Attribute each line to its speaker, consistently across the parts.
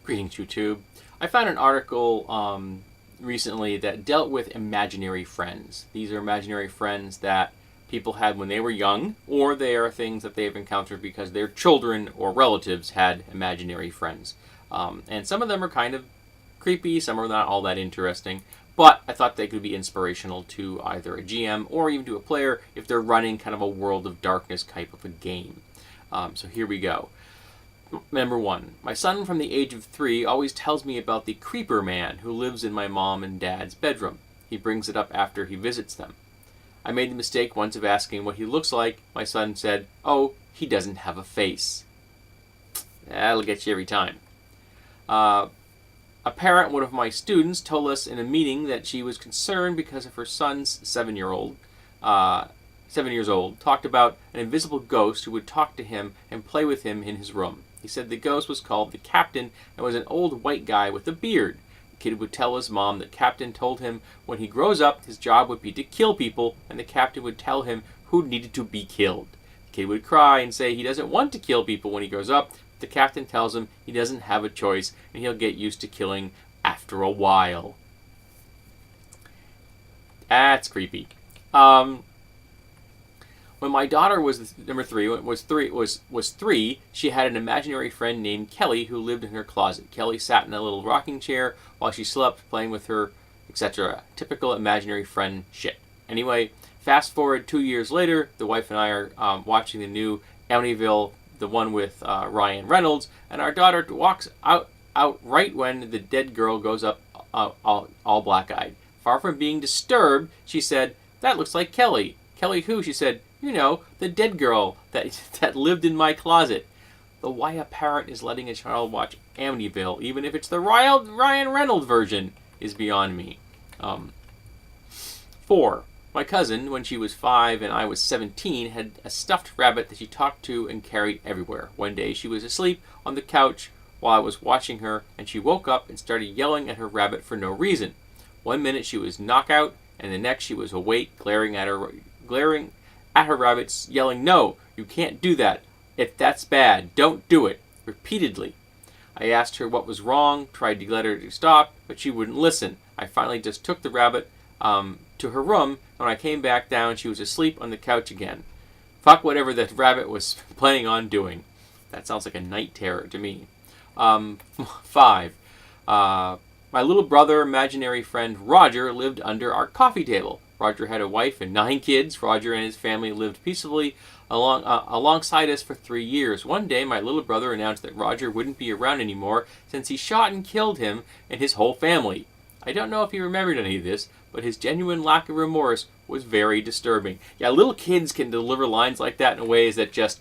Speaker 1: Greetings, YouTube. I found an article recently that dealt with imaginary friends. These are imaginary friends that people had when they were young, or they are things that they've encountered because their children or relatives had imaginary friends. And some of them are kind of creepy, some are not all that interesting, but I thought they could be inspirational to either a GM or even to a player if they're running kind of a World of Darkness type of a game. So here we go. Number 1. My son from the age of 3 always tells me about the creeper man who lives in my mom and dad's bedroom. He brings it up after he visits them. I made the mistake once of asking what he looks like. My son said, "Oh, he doesn't have a face." That'll get you every time. A parent, one of my students, told us in a meeting that she was concerned because of her son's 7 years old, talked about an invisible ghost who would talk to him and play with him in his room. He said the ghost was called the Captain and was an old white guy with a beard. The kid would tell his mom that Captain told him when he grows up his job would be to kill people, and the Captain would tell him who needed to be killed. The kid would cry and say he doesn't want to kill people when he grows up. The Captain tells him he doesn't have a choice and he'll get used to killing after a while. That's creepy. When my daughter was three, she had an imaginary friend named Kelly who lived in her closet. Kelly sat in a little rocking chair while she slept, playing with her, etc. Typical imaginary friend shit. Anyway, fast forward 2 years later, the wife and I are watching the new Amityville, the one with Ryan Reynolds, and our daughter walks out right when the dead girl goes up all black-eyed. Far from being disturbed, she said, "That looks like Kelly." "Kelly who?" She said, "You know, the dead girl that lived in my closet." The why a parent is letting a child watch Amityville, even if it's the Ryan Reynolds version, is beyond me. 4. My cousin, when she was 5 and I was 17, had a stuffed rabbit that she talked to and carried everywhere. One day she was asleep on the couch while I was watching her, and she woke up and started yelling at her rabbit for no reason. One minute she was knockout, and the next she was awake, glaring at her rabbits, yelling, "No, you can't do that. If that's bad, don't do it," repeatedly. I asked her what was wrong, tried to get her to stop, but she wouldn't listen. I finally just took the rabbit to her room, and when I came back down, she was asleep on the couch again. Fuck whatever the rabbit was planning on doing. That sounds like a night terror to me. 5. My little brother, imaginary friend Roger, lived under our coffee table. Roger had a wife and 9 kids. Roger and his family lived peacefully alongside us for 3 years. One day, my little brother announced that Roger wouldn't be around anymore since he shot and killed him and his whole family. I don't know if he remembered any of this, but his genuine lack of remorse was very disturbing. Yeah, little kids can deliver lines like that in ways that just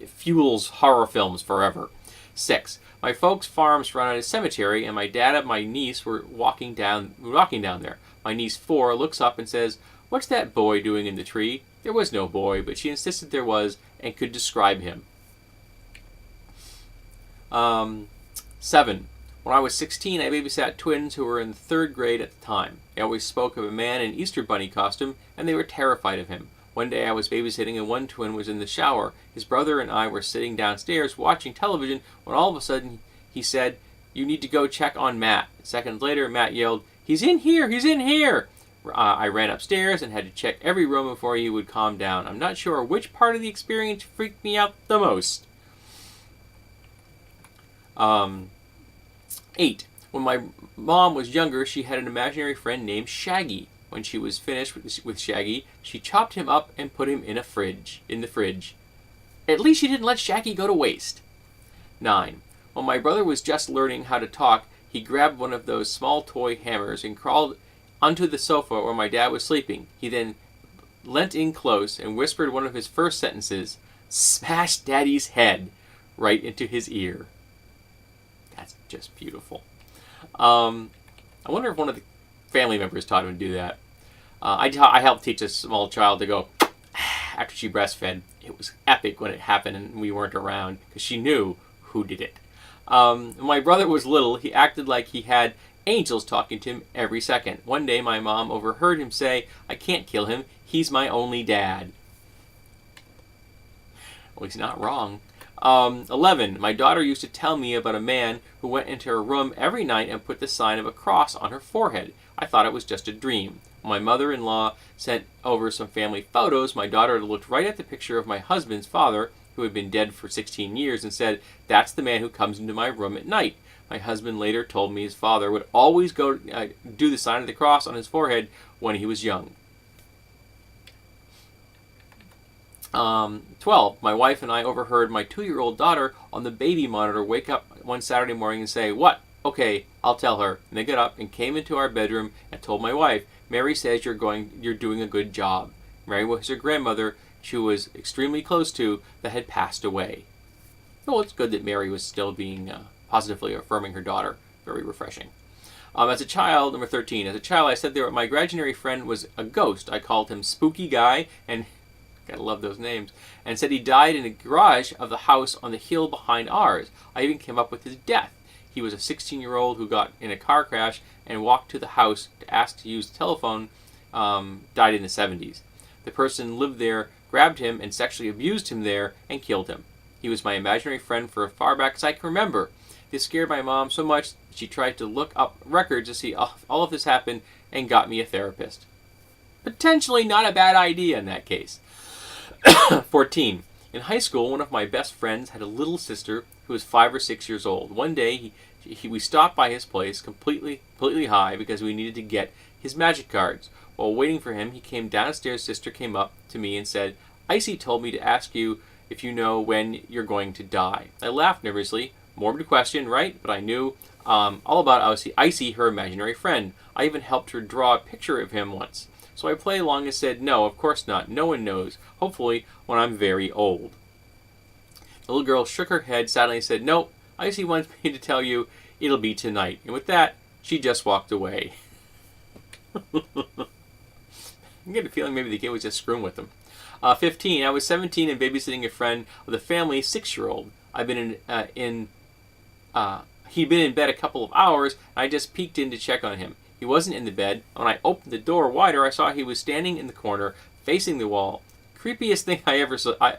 Speaker 1: fuels horror films forever. 6. My folks' farm surrounded a cemetery, and my dad and my niece were walking down there. My niece 4 looks up and says, "What's that boy doing in the tree?" There was no boy, but she insisted there was and could describe him. 7. When I was 16, I babysat twins who were in the 3rd grade at the time. They always spoke of a man in Easter bunny costume, and they were terrified of him. One day I was babysitting and one twin was in the shower. His brother and I were sitting downstairs watching television when all of a sudden he said, "You need to go check on Matt." Seconds later, Matt yelled, "He's in here! He's in here!" I ran upstairs and had to check every room before he would calm down. I'm not sure which part of the experience freaked me out the most. 8. When my mom was younger, she had an imaginary friend named Shaggy. When she was finished with Shaggy, she chopped him up and put him in the fridge. At least she didn't let Shaggy go to waste. 9. When my brother was just learning how to talk, he grabbed one of those small toy hammers and crawled onto the sofa where my dad was sleeping. He then leant in close and whispered one of his first sentences, "Smash Daddy's head," right into his ear. That's just beautiful. I wonder if one of the family members taught him to do that. I helped teach a small child to go after she breastfed. It was epic when it happened and we weren't around because she knew who did it. When my brother was little, he acted like he had angels talking to him every second. One day my mom overheard him say, "I can't kill him. He's my only dad." Well, he's not wrong. 11. My daughter used to tell me about a man who went into her room every night and put the sign of a cross on her forehead. I thought it was just a dream. When my mother-in-law sent over some family photos, my daughter looked right at the picture of my husband's father, who had been dead for 16 years, and said, "That's the man who comes into my room at night." My husband later told me his father would always go do the sign of the cross on his forehead when he was young. 12. My wife and I overheard my 2-year-old daughter on the baby monitor wake up one Saturday morning and say, "What? Okay, I'll tell her." And they got up and came into our bedroom and told my wife, "Mary says you're doing a good job." Mary was her grandmother, she was extremely close to, that had passed away. Well, it's good that Mary was still being positively affirming her daughter. Very refreshing. As a child, number 13, as a child I said my imaginary friend was a ghost. I called him Spooky Guy, and gotta love those names, and said he died in the garage of the house on the hill behind ours. I even came up with his death. He was a 16-year-old who got in a car crash and walked to the house to ask to use the telephone, died in the 70s. The person lived there, grabbed him, and sexually abused him there and killed him. He was my imaginary friend for as far back as I can remember. This scared my mom so much that she tried to look up records to see all of this happen and got me a therapist. Potentially not a bad idea in that case. 14. In high school, one of my best friends had a little sister who was 5 or 6 years old. One day, we stopped by his place completely high because we needed to get his magic cards. While waiting for him, he came downstairs. Sister came up to me and said, "Icy told me to ask you if you know when you're going to die." I laughed nervously. Morbid question, right? But I knew all about Icy, her imaginary friend. I even helped her draw a picture of him once. So I played along and said, "No, of course not. No one knows. Hopefully when I'm very old." The little girl shook her head sadly and said, "No, Icy wants me to tell you it'll be tonight." And with that, she just walked away. I get a feeling maybe the kid was just screwing with them. 15. I was 17 and babysitting a friend of the family, 6-year-old. He'd been in bed a couple of hours, and I just peeked in to check on him. He wasn't in the bed. When I opened the door wider, I saw he was standing in the corner, facing the wall. Creepiest thing I ever saw. I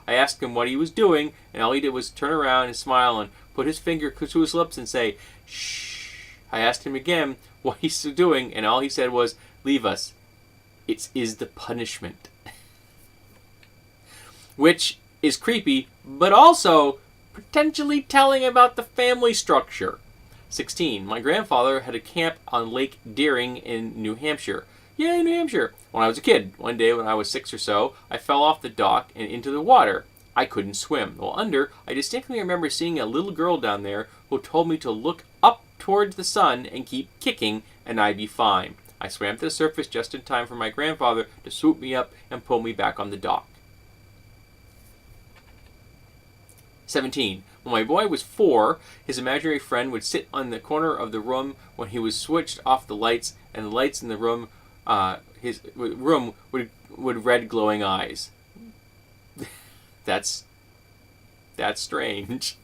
Speaker 1: asked him what he was doing, and all he did was turn around and smile and put his finger to his lips and say, "Shh." I asked him again what he's doing, and all he said was, "Leave us. It is the punishment." Which is creepy, but also potentially telling about the family structure. 16. My grandfather had a camp on Lake Deering in New Hampshire. Yay, New Hampshire! When I was a kid, one day when I was 6 or so, I fell off the dock and into the water. I couldn't swim. While under, I distinctly remember seeing a little girl down there who told me to look up towards the sun and keep kicking, and I'd be fine. I swam to the surface just in time for my grandfather to swoop me up and pull me back on the dock. 17. When my boy was 4, his imaginary friend would sit on the corner of the room when he was switched off the lights, and the lights in the room, his room would red glowing eyes. That's strange.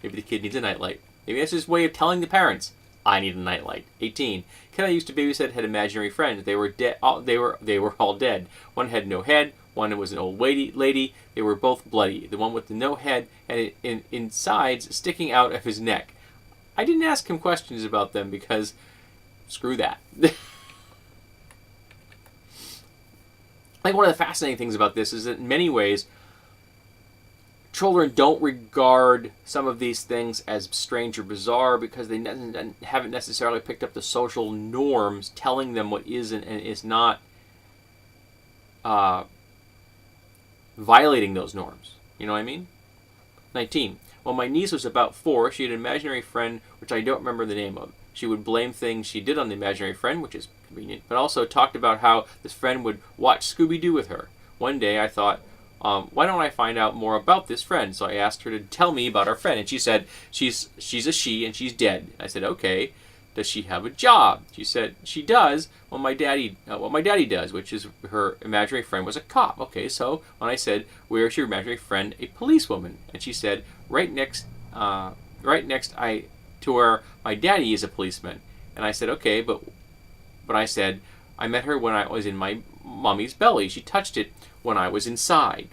Speaker 1: Maybe the kid needs a nightlight. Maybe that's his way of telling the parents, "I need a nightlight." 18. Kid I used to babysit had imaginary friends. They were dead. They were all dead. One had no head. One was an old lady. They were both bloody. The one with the no head had insides sticking out of his neck. I didn't ask him questions about them because screw that. I think one of the fascinating things about this is that in many ways, children don't regard some of these things as strange or bizarre because they haven't necessarily picked up the social norms telling them what is and is not violating those norms. You know what I mean? 19. When my niece was about 4, she had an imaginary friend which I don't remember the name of. She would blame things she did on the imaginary friend, which is convenient, but also talked about how this friend would watch Scooby-Doo with her. One day I thought, why don't I find out more about this friend? So I asked her to tell me about our friend, and she said she's a she and she's dead. I said, okay. Does she have a job? She said she does what my daddy does, which is her imaginary friend was a cop. Okay, so when I said, where is your imaginary friend a policewoman? And she said, right next to where my daddy is a policeman. And I said, okay, but I said, I met her when I was in my mommy's belly. She touched it when I was inside.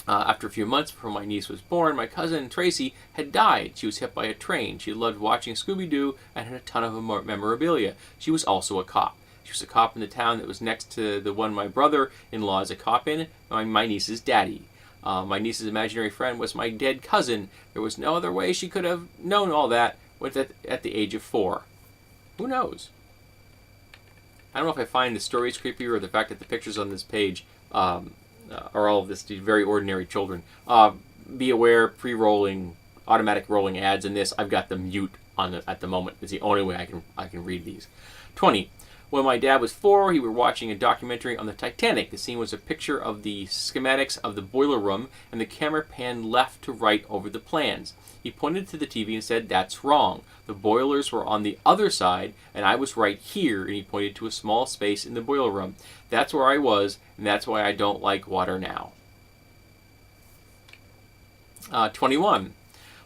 Speaker 1: After a few months before my niece was born, my cousin Tracy had died. She was hit by a train. She loved watching Scooby-Doo and had a ton of memorabilia. She was also a cop. She was a cop in the town that was next to the one my brother-in-law is a cop in, my niece's daddy. My niece's imaginary friend was my dead cousin. There was no other way she could have known all that at the age of 4. Who knows? I don't know if I find the stories creepy or the fact that the pictures on this page are all of these very ordinary children. Be aware, pre-rolling, automatic rolling ads in this. I've got the mute on at the moment. It's the only way I can read these. 20. When my dad was 4, we were watching a documentary on the Titanic. The scene was a picture of the schematics of the boiler room, and the camera panned left to right over the plans. He pointed to the TV and said, "That's wrong. The boilers were on the other side, and I was right here," and he pointed to a small space in the boiler room. "That's where I was, and that's why I don't like water now." 21.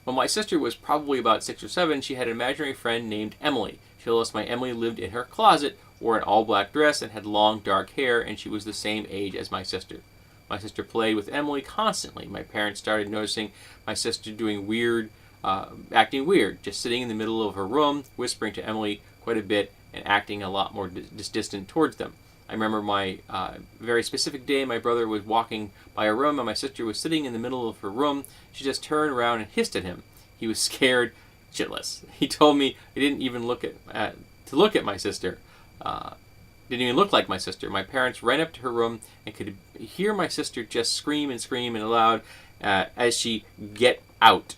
Speaker 1: When my sister was probably about 6 or 7, she had an imaginary friend named Emily. She told us my Emily lived in her closet, wore an all-black dress, and had long, dark hair, and she was the same age as my sister. My sister played with Emily constantly. My parents started noticing my sister doing acting weird, just sitting in the middle of her room, whispering to Emily quite a bit, and acting a lot more distant towards them. I remember my very specific day. My brother was walking by a room, and my sister was sitting in the middle of her room. She just turned around and hissed at him. He was scared shitless. He told me he didn't even look at my sister. Didn't even look like my sister. My parents ran up to her room and could hear my sister just scream and aloud as she get out.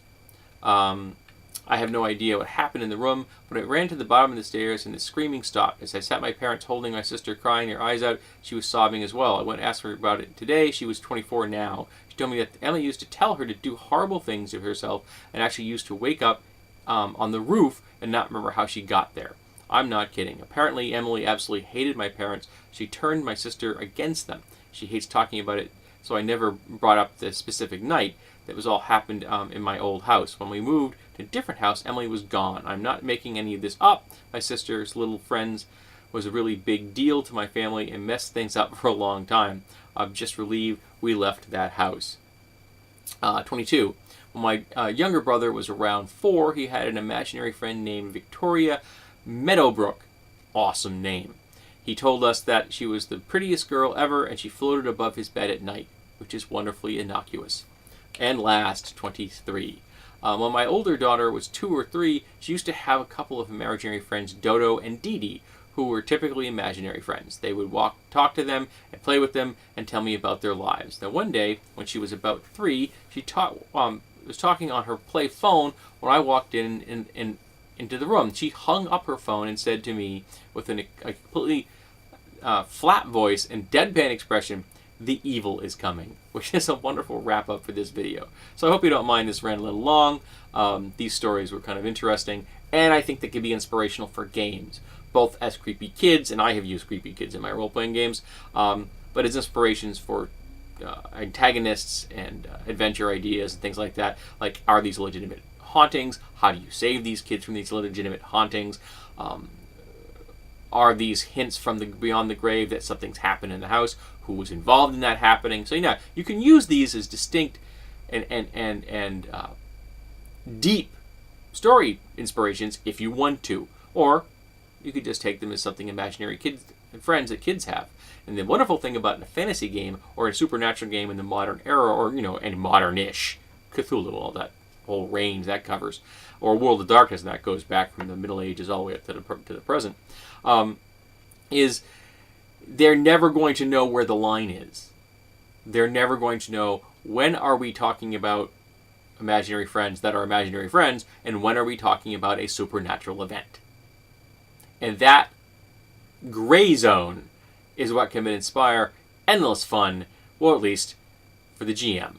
Speaker 1: I have no idea what happened in the room, but I ran to the bottom of the stairs and the screaming stopped. As I sat my parents holding my sister crying her eyes out, she was sobbing as well. I went and asked her about it today. She was 24 now. She told me that Emily used to tell her to do horrible things to herself and actually used to wake up on the roof and not remember how she got there. I'm not kidding. Apparently, Emily absolutely hated my parents. She turned my sister against them. She hates talking about it, so I never brought up the specific night. That was all happened in my old house. When we moved to a different house, Emily was gone. I'm not making any of this up. My sister's little friends was a really big deal to my family and messed things up for a long time. I'm just relieved we left that house. 22. When my younger brother was around 4, he had an imaginary friend named Victoria Meadowbrook. Awesome name. He told us that she was the prettiest girl ever and she floated above his bed at night, which is wonderfully innocuous. And last, 23. When my older daughter was 2 or 3, she used to have a couple of imaginary friends, Dodo and Dee Dee, who were typically imaginary friends. They would talk to them and play with them and tell me about their lives. Now one day, when she was about 3, she was talking on her play phone when I walked into the room. She hung up her phone and said to me with a completely flat voice and deadpan expression, "The evil is coming," which is a wonderful wrap-up for this video. So I hope you don't mind this ran a little long. These stories were kind of interesting, and I think they could be inspirational for games, both as creepy kids, and I have used creepy kids in my role-playing games, but as inspirations for antagonists and adventure ideas and things like that. Like, are these legitimate hauntings? How do you save these kids from these legitimate hauntings? Are these hints from beyond the grave that something's happened in the house? Who was involved in that happening? So you can use these as distinct and deep story inspirations if you want to, or you could just take them as something imaginary kids and friends that kids have. And the wonderful thing about a fantasy game or a supernatural game in the modern era, or any modern-ish Cthulhu, all that whole range that covers, or World of Darkness, and that goes back from the Middle Ages all the way up to the present, is they're never going to know where the line is. They're never going to know when are we talking about imaginary friends that are imaginary friends, and when are we talking about a supernatural event. And that gray zone is what can inspire endless fun, or at least for the GM.